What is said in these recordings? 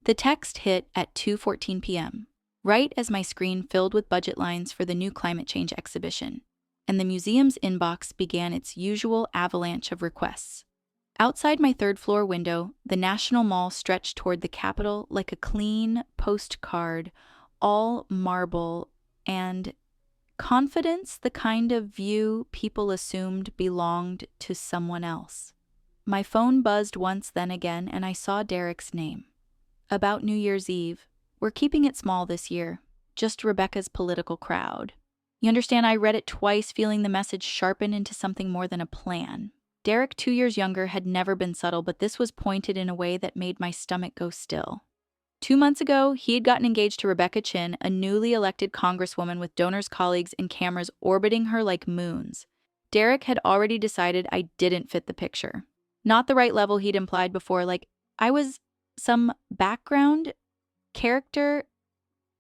The text hit at 2:14 p.m., right as my screen filled with budget lines for the new climate change exhibition, and the museum's inbox began its usual avalanche of requests. Outside my third-floor window, the National Mall stretched toward the Capitol like a clean postcard, all marble and confidence, the kind of view people assumed belonged to someone else. My phone buzzed once, then again, and I saw Derek's name. About New Year's Eve. We're keeping it small this year. Just Rebecca's political crowd. You understand, I read it twice, feeling the message sharpen into something more than a plan. Derek, 2 years younger, had never been subtle, but this was pointed in a way that made my stomach go still. 2 months ago, he had gotten engaged to Rebecca Chin, a newly elected congresswoman with donors, colleagues, and cameras orbiting her like moons. Derek had already decided I didn't fit the picture. Not the right level he'd implied before, like I was some background character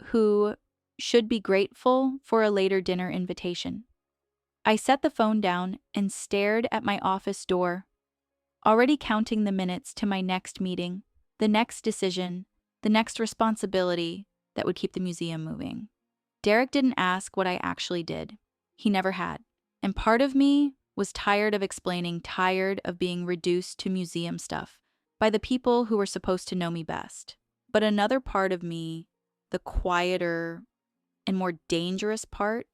who should be grateful for a later dinner invitation. I set the phone down and stared at my office door, already counting the minutes to my next meeting, the next decision, the next responsibility that would keep the museum moving. Derek didn't ask what I actually did. He never had. And part of me was tired of explaining, tired of being reduced to museum stuff by the people who were supposed to know me best. But another part of me, the quieter and more dangerous part,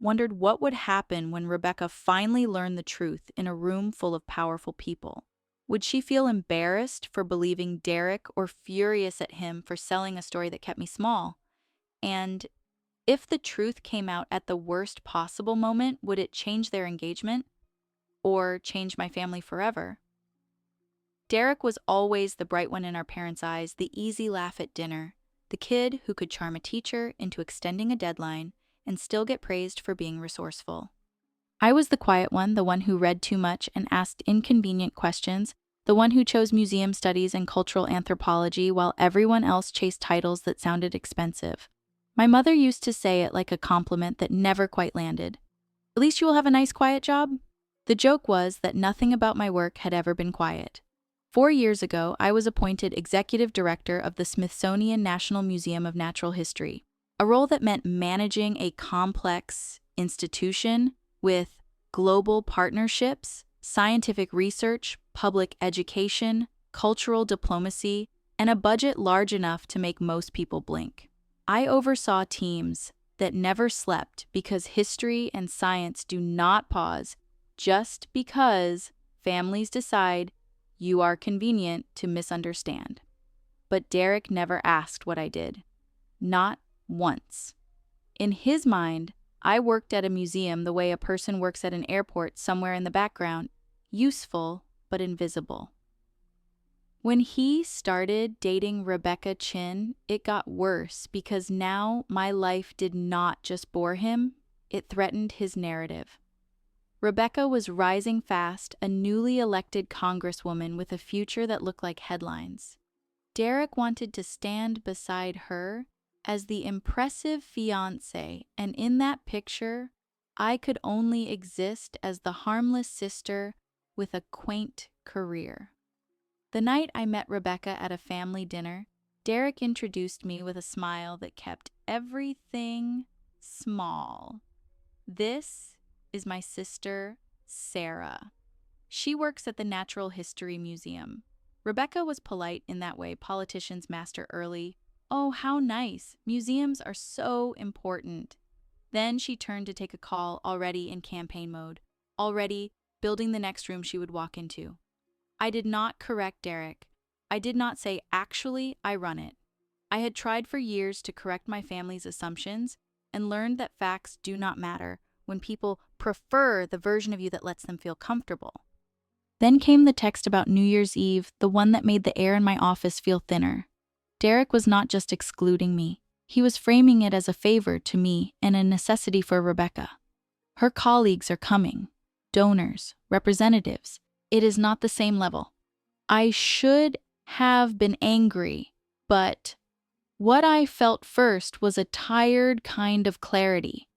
wondered what would happen when Rebecca finally learned the truth in a room full of powerful people. Would she feel embarrassed for believing Derek or furious at him for selling a story that kept me small? And if the truth came out at the worst possible moment, would it change their engagement or change my family forever? Derek was always the bright one in our parents' eyes, the easy laugh at dinner, the kid who could charm a teacher into extending a deadline and still get praised for being resourceful. I was the quiet one, the one who read too much and asked inconvenient questions, the one who chose museum studies and cultural anthropology while everyone else chased titles that sounded expensive. My mother used to say it like a compliment that never quite landed. At least you will have a nice quiet job? The joke was that nothing about my work had ever been quiet. 4 years ago, I was appointed executive director of the Smithsonian National Museum of Natural History, a role that meant managing a complex institution with global partnerships, scientific research, public education, cultural diplomacy, and a budget large enough to make most people blink. I oversaw teams that never slept because history and science do not pause just because families decide you are convenient to misunderstand. But Derek never asked what I did. Not once. In his mind, I worked at a museum the way a person works at an airport, somewhere in the background, useful but invisible. When he started dating Rebecca Chin, it got worse because now my life did not just bore him, it threatened his narrative. Rebecca was rising fast, a newly elected congresswoman with a future that looked like headlines. Derek wanted to stand beside her as the impressive fiancé, and in that picture, I could only exist as the harmless sister with a quaint career. The night I met Rebecca at a family dinner, Derek introduced me with a smile that kept everything small. This is my sister, Sarah. She works at the Natural History Museum. Rebecca was polite in that way politicians master early. Oh, how nice. Museums are so important. Then she turned to take a call, already in campaign mode, already building the next room she would walk into. I did not correct Derek. I did not say, actually, I run it. I had tried for years to correct my family's assumptions and learned that facts do not matter when people prefer the version of you that lets them feel comfortable. Then came the text about New Year's Eve, the one that made the air in my office feel thinner. Derek was not just excluding me. He was framing it as a favor to me and a necessity for Rebecca. Her colleagues are coming. Donors, representatives. It is not the same level. I should have been angry, but what I felt first was a tired kind of clarity.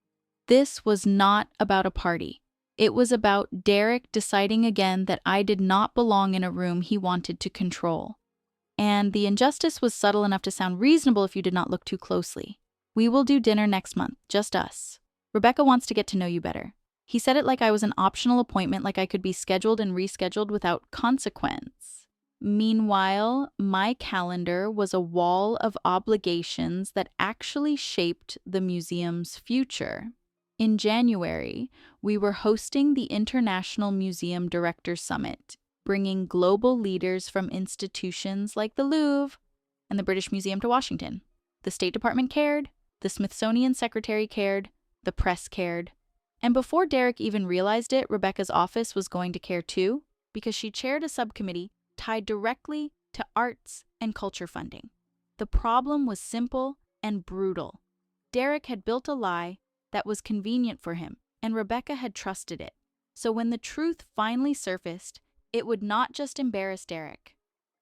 This was not about a party. It was about Derek deciding again that I did not belong in a room he wanted to control. And the injustice was subtle enough to sound reasonable if you did not look too closely. We will do dinner next month, just us. Rebecca wants to get to know you better. He said it like I was an optional appointment, like I could be scheduled and rescheduled without consequence. Meanwhile, my calendar was a wall of obligations that actually shaped the museum's future. In January, we were hosting the International Museum Directors Summit, bringing global leaders from institutions like the Louvre and the British Museum to Washington. The State Department cared, the Smithsonian secretary cared, the press cared. And before Derek even realized it, Rebecca's office was going to care too, because she chaired a subcommittee tied directly to arts and culture funding. The problem was simple and brutal. Derek had built a lie that was convenient for him, and Rebecca had trusted it. So when the truth finally surfaced, it would not just embarrass Derek.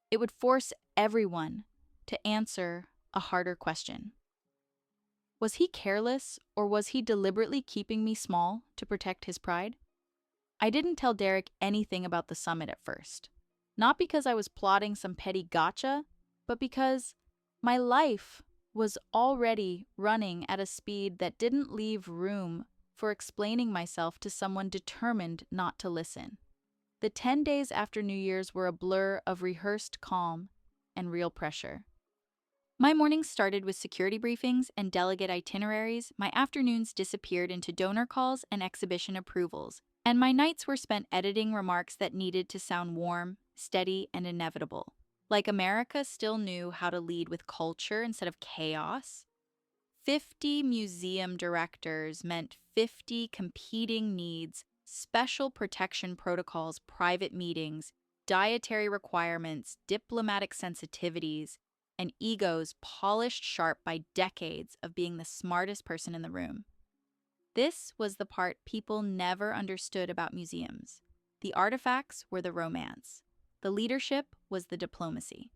It would force everyone to answer a harder question. Was he careless, or was he deliberately keeping me small to protect his pride? I didn't tell Derek anything about the summit at first. Not because I was plotting some petty gotcha, but because my life was already running at a speed that didn't leave room for explaining myself to someone determined not to listen. The 10 days after New Year's were a blur of rehearsed calm and real pressure. My mornings started with security briefings and delegate itineraries, my afternoons disappeared into donor calls and exhibition approvals, and my nights were spent editing remarks that needed to sound warm, steady, and inevitable. Like America still knew how to lead with culture instead of chaos. 50 museum directors meant 50 competing needs, special protection protocols, private meetings, dietary requirements, diplomatic sensitivities, and egos polished sharp by decades of being the smartest person in the room. This was the part people never understood about museums. The artifacts were the romance. The leadership was the diplomacy.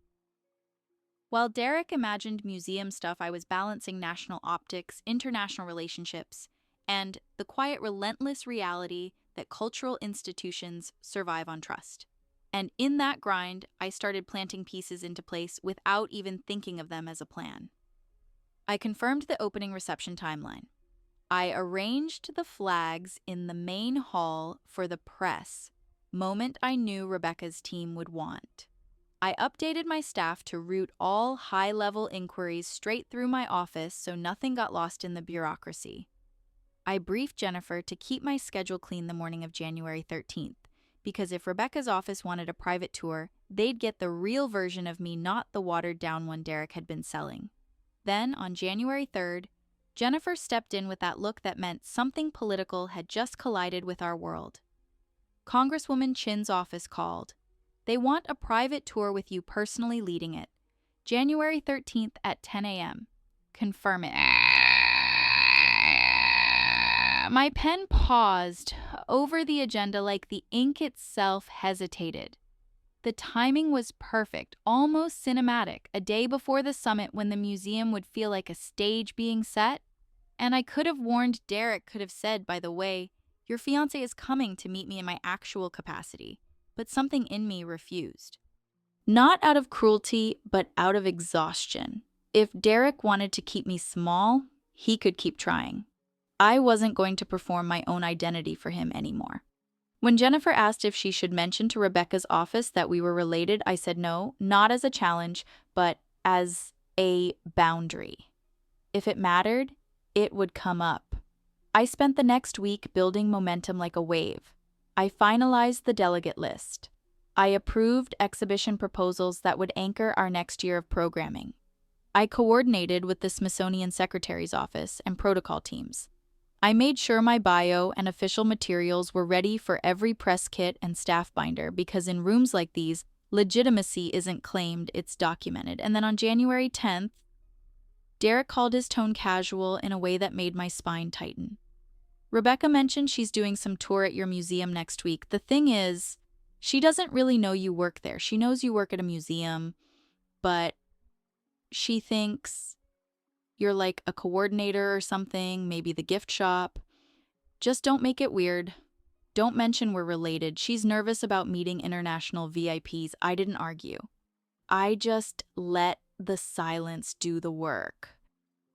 While Derek imagined museum stuff, I was balancing national optics, international relationships, and the quiet, relentless reality that cultural institutions survive on trust. And in that grind, I started planting pieces into place without even thinking of them as a plan. I confirmed the opening reception timeline. I arranged the flags in the main hall for the press, moment I knew Rebecca's team would want. I updated my staff to route all high-level inquiries straight through my office so nothing got lost in the bureaucracy. I briefed Jennifer to keep my schedule clean the morning of January 13th, because if Rebecca's office wanted a private tour, they'd get the real version of me, not the watered-down one Derek had been selling. Then, on January 3rd, Jennifer stepped in with that look that meant something political had just collided with our world. Congresswoman Chin's office called. They want a private tour with you personally leading it. January 13th at 10 a.m. Confirm it. My pen paused over the agenda like the ink itself hesitated. The timing was perfect, almost cinematic, a day before the summit when the museum would feel like a stage being set. And I could have warned Derek, could have said, by the way, your fiancé is coming to meet me in my actual capacity. But something in me refused. Not out of cruelty, but out of exhaustion. If Derek wanted to keep me small, he could keep trying. I wasn't going to perform my own identity for him anymore. When Jennifer asked if she should mention to Rebecca's office that we were related, I said no, not as a challenge, but as a boundary. If it mattered, it would come up. I spent the next week building momentum like a wave. I finalized the delegate list. I approved exhibition proposals that would anchor our next year of programming. I coordinated with the Smithsonian Secretary's office and protocol teams. I made sure my bio and official materials were ready for every press kit and staff binder because in rooms like these, legitimacy isn't claimed, it's documented. And then on January 10th, Derek called his tone casual in a way that made my spine tighten. Rebecca mentioned she's doing some tour at your museum next week. The thing is, she doesn't really know you work there. She knows you work at a museum, but she thinks you're like a coordinator or something, maybe the gift shop. Just don't make it weird. Don't mention we're related. She's nervous about meeting international VIPs. I didn't argue. I just let the silence do the work.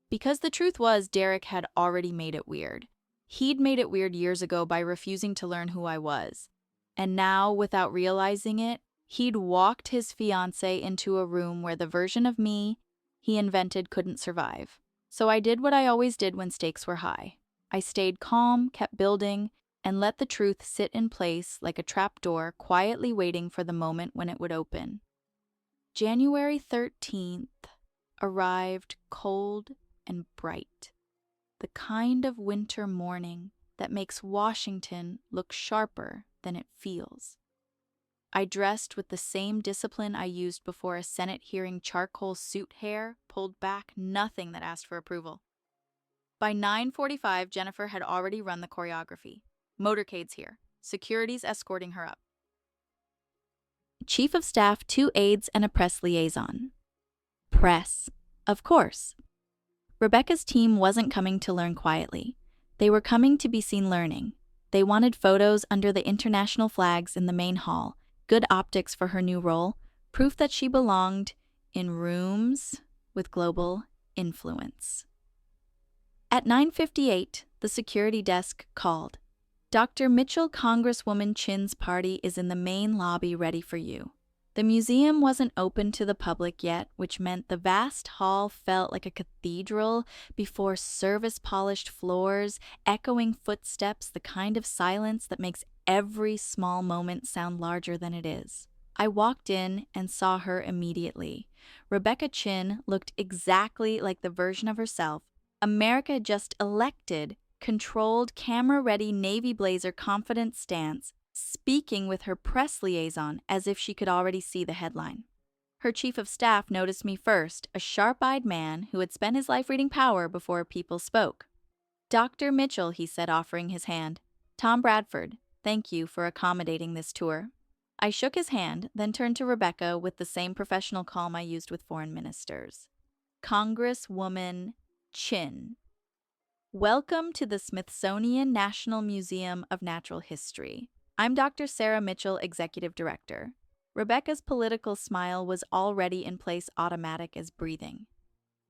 Because the truth was, Derek had already made it weird. He'd made it weird years ago by refusing to learn who I was. And now, without realizing it, he'd walked his fiancée into a room where the version of me he invented couldn't survive. So I did what I always did when stakes were high. I stayed calm, kept building, and let the truth sit in place like a trapdoor, quietly waiting for the moment when it would open. January 13th arrived cold and bright, the kind of winter morning that makes Washington look sharper than it feels. I dressed with the same discipline I used before a Senate hearing, charcoal suit hair pulled back, nothing that asked for approval. By 9:45, Jennifer had already run the choreography. Motorcades here, security's escorting her up. Chief of Staff, 2 aides, and a press liaison. Press, of course. Rebecca's team wasn't coming to learn quietly. They were coming to be seen learning. They wanted photos under the international flags in the main hall, good optics for her new role, proof that she belonged in rooms with global influence. At 9:58, the security desk called. Dr. Mitchell, Congresswoman Chin's party is in the main lobby ready for you. The museum wasn't open to the public yet, which meant the vast hall felt like a cathedral before service-polished floors, echoing footsteps, the kind of silence that makes every small moment sound larger than it is. I walked in and saw her immediately. Rebecca Chin looked exactly like the version of herself America just elected, controlled, camera-ready navy blazer confident stance, speaking with her press liaison as if she could already see the headline. Her chief of staff noticed me first, a sharp-eyed man who had spent his life reading Power before people spoke. Dr. Mitchell, he said, offering his hand. Tom Bradford, thank you for accommodating this tour. I shook his hand, then turned to Rebecca with the same professional calm I used with foreign ministers. Congresswoman Chin. Welcome to the Smithsonian National Museum of Natural History. I'm Dr. Sarah Mitchell, Executive Director. Rebecca's political smile was already in place, automatic as breathing.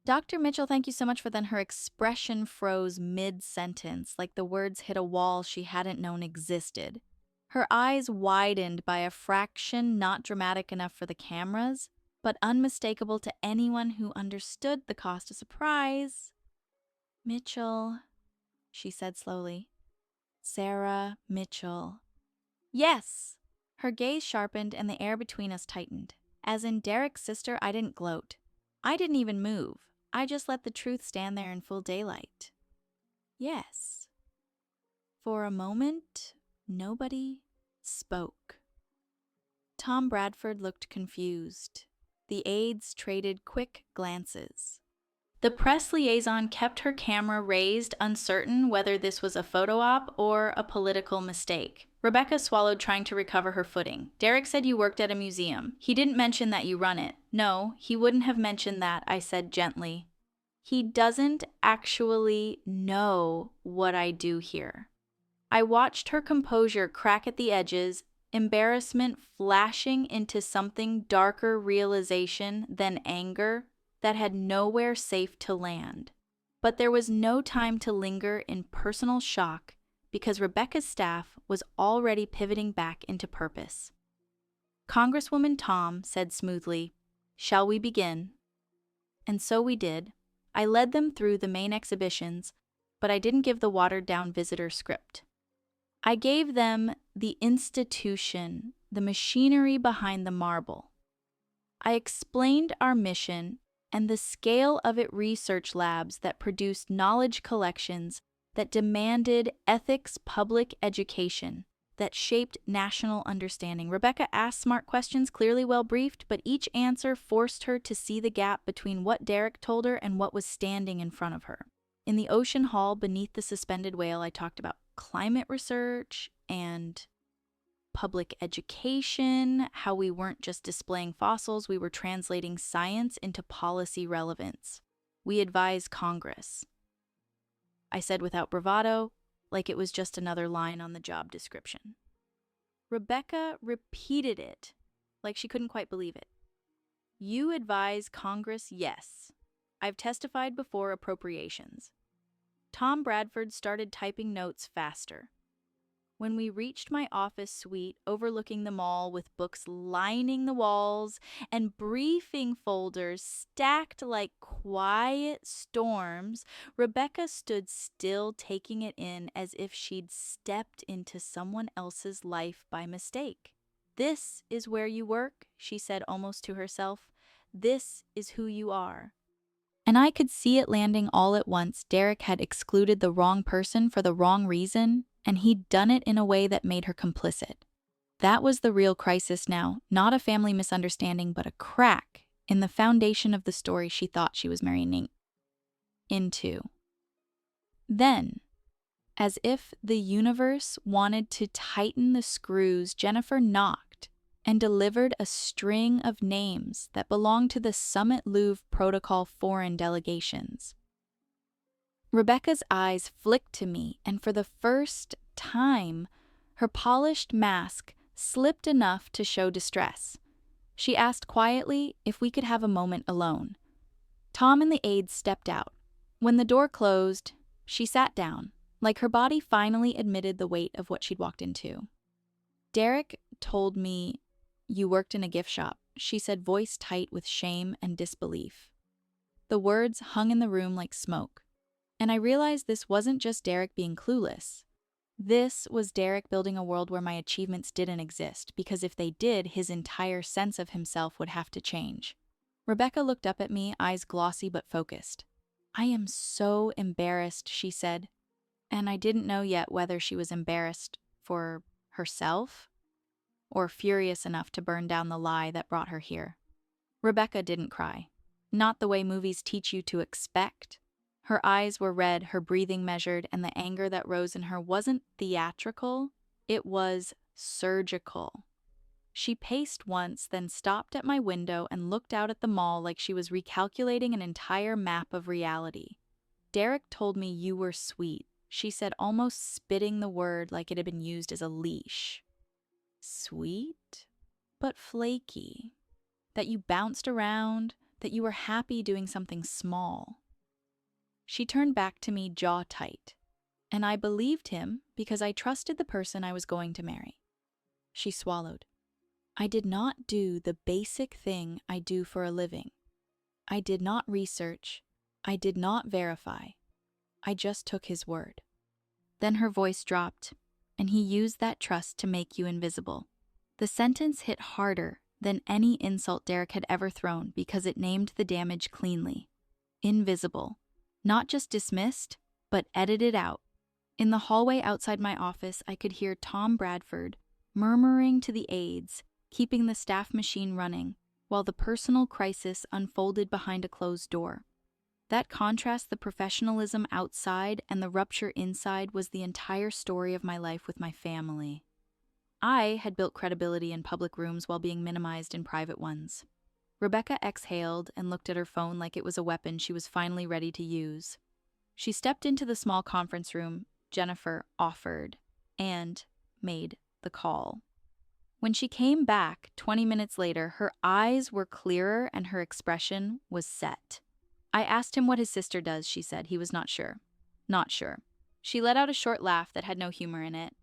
Dr. Mitchell, thank you so much for then her expression froze mid-sentence, like the words hit a wall she hadn't known existed. Her eyes widened by a fraction not dramatic enough for the cameras, but unmistakable to anyone who understood the cost of surprise. Mitchell, she said slowly. Sarah Mitchell. Yes! Her gaze sharpened and the air between us tightened. As in Derek's sister, I didn't gloat. I didn't even move. I just let the truth stand there in full daylight. Yes. For a moment, nobody spoke. Tom Bradford looked confused. The aides traded quick glances. The press liaison kept her camera raised, uncertain whether this was a photo op or a political mistake. Rebecca swallowed, trying to recover her footing. Derek said you worked at a museum. He didn't mention that you run it. No, he wouldn't have mentioned that, I said gently. He doesn't actually know what I do here. I watched her composure crack at the edges, embarrassment flashing into something darker realization than anger that had nowhere safe to land. But there was no time to linger in personal shock because Rebecca's staff was already pivoting back into purpose. Congresswoman Tom said smoothly, "Shall we begin?" And so we did. I led them through the main exhibitions, but I didn't give the watered-down visitor script. I gave them the institution, the machinery behind the marble. I explained our mission and the scale of it, research labs that produced knowledge collections that demanded ethics, public education, that shaped national understanding. Rebecca asked smart questions, clearly well briefed, but each answer forced her to see the gap between what Derek told her and what was standing in front of her. In the ocean hall beneath the suspended whale, I talked about climate research and public education, how we weren't just displaying fossils, we were translating science into policy relevance. We advised Congress. I said without bravado, like it was just another line on the job description. Rebecca repeated it, like she couldn't quite believe it. You advise Congress, yes. I've testified before appropriations. Tom Bradford started typing notes faster. When we reached my office suite overlooking the mall with books lining the walls and briefing folders stacked like quiet storms, Rebecca stood still, taking it in as if she'd stepped into someone else's life by mistake. "This is where you work," she said almost to herself. "This is who you are." And I could see it landing all at once. Derek had excluded the wrong person for the wrong reason, and he'd done it in a way that made her complicit. That was the real crisis now, not a family misunderstanding, but a crack in the foundation of the story she thought she was marrying into. Then, as if the universe wanted to tighten the screws, Jennifer knocked and delivered a string of names that belonged to the Summit Louvre Protocol foreign delegations. Rebecca's eyes flicked to me, and for the first time, her polished mask slipped enough to show distress. She asked quietly if we could have a moment alone. Tom and the aides stepped out. When the door closed, she sat down, like her body finally admitted the weight of what she'd walked into. "Derek told me you worked in a gift shop," she said, voice tight with shame and disbelief. The words hung in the room like smoke, and I realized this wasn't just Derek being clueless. This was Derek building a world where my achievements didn't exist, because if they did, his entire sense of himself would have to change. Rebecca looked up at me, eyes glossy but focused. "I am so embarrassed," she said, and I didn't know yet whether she was embarrassed for herself or furious enough to burn down the lie that brought her here. Rebecca didn't cry. Not the way movies teach you to expect. Her eyes were red, her breathing measured, and the anger that rose in her wasn't theatrical, it was surgical. She paced once, then stopped at my window and looked out at the mall like she was recalculating an entire map of reality. "Derek told me you were sweet," she said, almost spitting the word like it had been used as a leash. "Sweet, but flaky. That you bounced around, that you were happy doing something small." She turned back to me, jaw tight, and I believed him because I trusted the person I was going to marry. She swallowed. "I did not do the basic thing I do for a living. I did not research. I did not verify. I just took his word." Then her voice dropped, "And he used that trust to make you invisible." The sentence hit harder than any insult Derek had ever thrown because it named the damage cleanly. Invisible. Not just dismissed, but edited out. In the hallway outside my office, I could hear Tom Bradford murmuring to the aides, keeping the staff machine running, while the personal crisis unfolded behind a closed door. That contrast, the professionalism outside and the rupture inside, was the entire story of my life with my family. I had built credibility in public rooms while being minimized in private ones. Rebecca exhaled and looked at her phone like it was a weapon she was finally ready to use. She stepped into the small conference room Jennifer offered and made the call. When she came back 20 minutes later, her eyes were clearer and her expression was set. "I asked him what his sister does," she said. "He was not sure." "Not sure." She let out a short laugh that had no humor in it.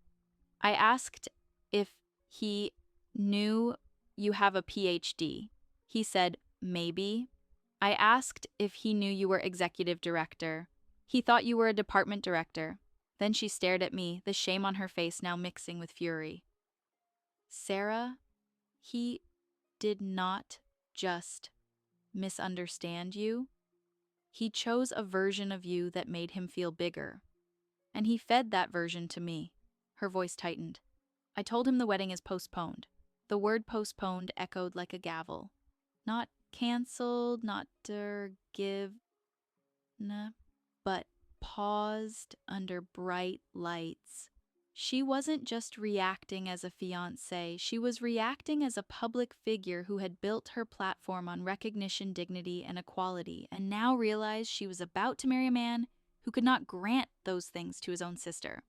"I asked if he knew you have a PhD. He said, maybe." "I asked if he knew you were executive director. He thought you were a department director." Then she stared at me, the shame on her face now mixing with fury. "Sarah, he did not just misunderstand you. He chose a version of you that made him feel bigger. And he fed that version to me." Her voice tightened. "I told him the wedding is postponed." The word postponed echoed like a gavel. Not canceled, not but paused under bright lights. She wasn't just reacting as a fiancée, she was reacting as a public figure who had built her platform on recognition, dignity, and equality, and now realized she was about to marry a man who could not grant those things to his own sister.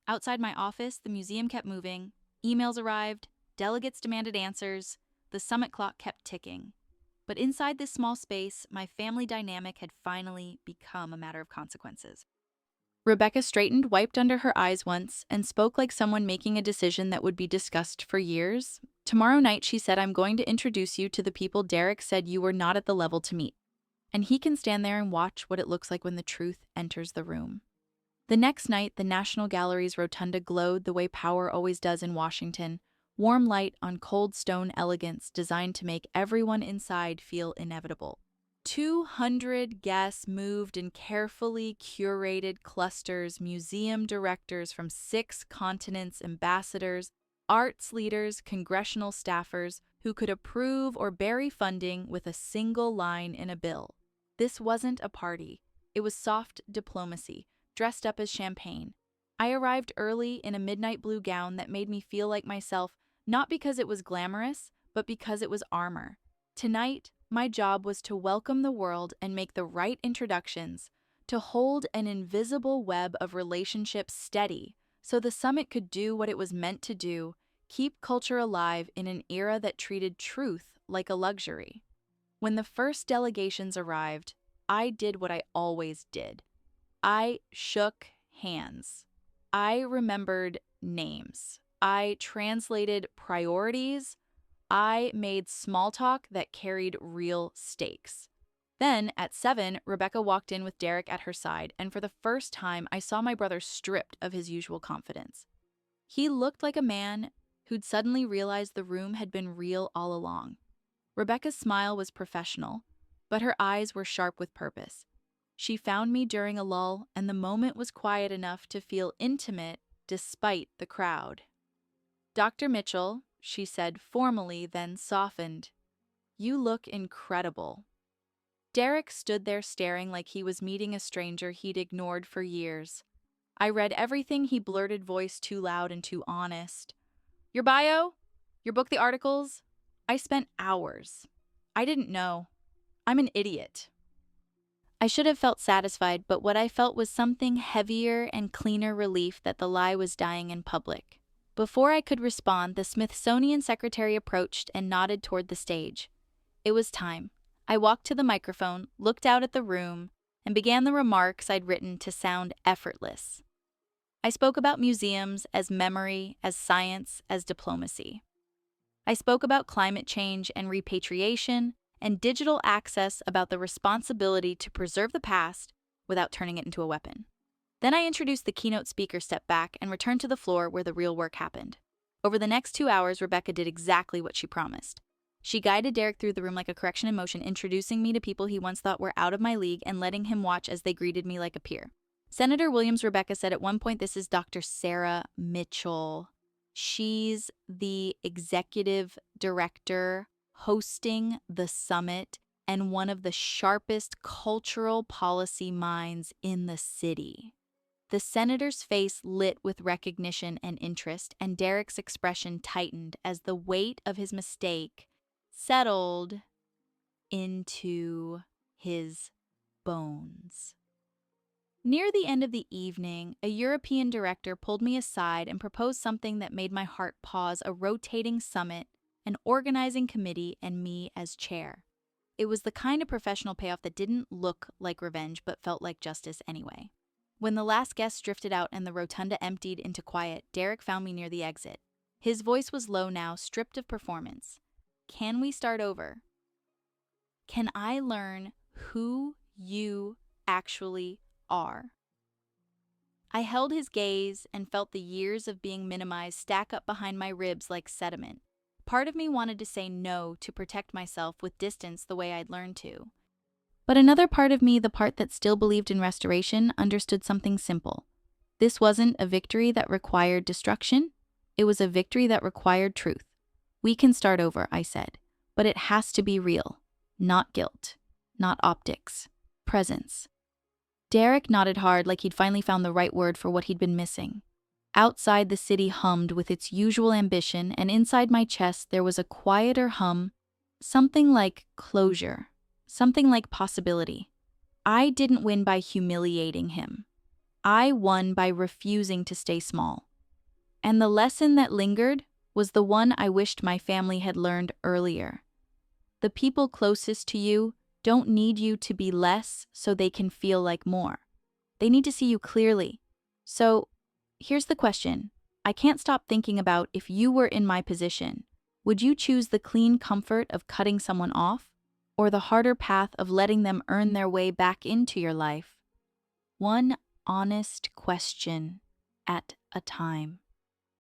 Outside my office, the museum kept moving. Emails arrived, delegates demanded answers, the summit clock kept ticking. But inside this small space, my family dynamic had finally become a matter of consequences. Rebecca straightened, wiped under her eyes once, and spoke like someone making a decision that would be discussed for years. Tomorrow night, she said, I'm going to introduce you to the people Derek said you were not at the level to meet. And he can stand there and watch what it looks like when the truth enters the room. The next night, the National Gallery's rotunda glowed the way power always does in Washington, warm light on cold stone elegance designed to make everyone inside feel inevitable. 200 guests moved in carefully curated clusters, museum directors from 6 continents, ambassadors, arts leaders, congressional staffers who could approve or bury funding with a single line in a bill. This wasn't a party. It was soft diplomacy, dressed up as champagne. I arrived early in a midnight blue gown that made me feel like myself, not because it was glamorous, but because it was armor. Tonight, my job was to welcome the world and make the right introductions, to hold an invisible web of relationships steady so the summit could do what it was meant to do, keep culture alive in an era that treated truth like a luxury. When the first delegations arrived, I did what I always did. I shook hands. I remembered names. I translated priorities. I made small talk that carried real stakes. Then, at 7, Rebecca walked in with Derek at her side, and for the first time, I saw my brother stripped of his usual confidence. He looked like a man who'd suddenly realized the room had been real all along. Rebecca's smile was professional, but her eyes were sharp with purpose. She found me during a lull, and the moment was quiet enough to feel intimate despite the crowd. Dr. Mitchell, she said formally, then softened. You look incredible. Derek stood there staring like he was meeting a stranger he'd ignored for years. I read everything he blurted, voice too loud and too honest. Your bio? Your book, the articles? I spent hours. I didn't know. I'm an idiot. I should have felt satisfied, but what I felt was something heavier and cleaner relief that the lie was dying in public. Before I could respond, the Smithsonian secretary approached and nodded toward the stage. It was time. I walked to the microphone, looked out at the room, and began the remarks I'd written to sound effortless. I spoke about museums as memory, as science, as diplomacy. I spoke about climate change and repatriation, and digital access, about the responsibility to preserve the past without turning it into a weapon. Then I introduced the keynote speaker, stepped back, and returned to the floor where the real work happened. Over the next 2 hours, Rebecca did exactly what she promised. She guided Derek through the room like a correction in motion, introducing me to people he once thought were out of my league and letting him watch as they greeted me like a peer. Senator Williams, Rebecca said at one point, this is Dr. Sarah Mitchell. She's the executive director hosting the summit and one of the sharpest cultural policy minds in the city. The senator's face lit with recognition and interest, and Derek's expression tightened as the weight of his mistake settled into his bones. Near the end of the evening, a European director pulled me aside and proposed something that made my heart pause: a rotating summit, an organizing committee, and me as chair. It was the kind of professional payoff that didn't look like revenge but felt like justice anyway. When the last guest drifted out and the rotunda emptied into quiet, Derek found me near the exit. His voice was low now, stripped of performance. Can we start over? Can I learn who you actually are? I held his gaze and felt the years of being minimized stack up behind my ribs like sediment. Part of me wanted to say no to protect myself with distance the way I'd learned to. But another part of me, the part that still believed in restoration, understood something simple. This wasn't a victory that required destruction. It was a victory that required truth. We can start over, I said, but it has to be real. Not guilt, not optics, presence. Derek nodded hard, like he'd finally found the right word for what he'd been missing. Outside, the city hummed with its usual ambition, and inside my chest there was a quieter hum, something like closure, something like possibility. I didn't win by humiliating him. I won by refusing to stay small. And the lesson that lingered was the one I wished my family had learned earlier. The people closest to you don't need you to be less so they can feel like more. They need to see you clearly. So, here's the question. I can't stop thinking about if you were in my position. Would you choose the clean comfort of cutting someone off, or the harder path of letting them earn their way back into your life? One honest question at a time.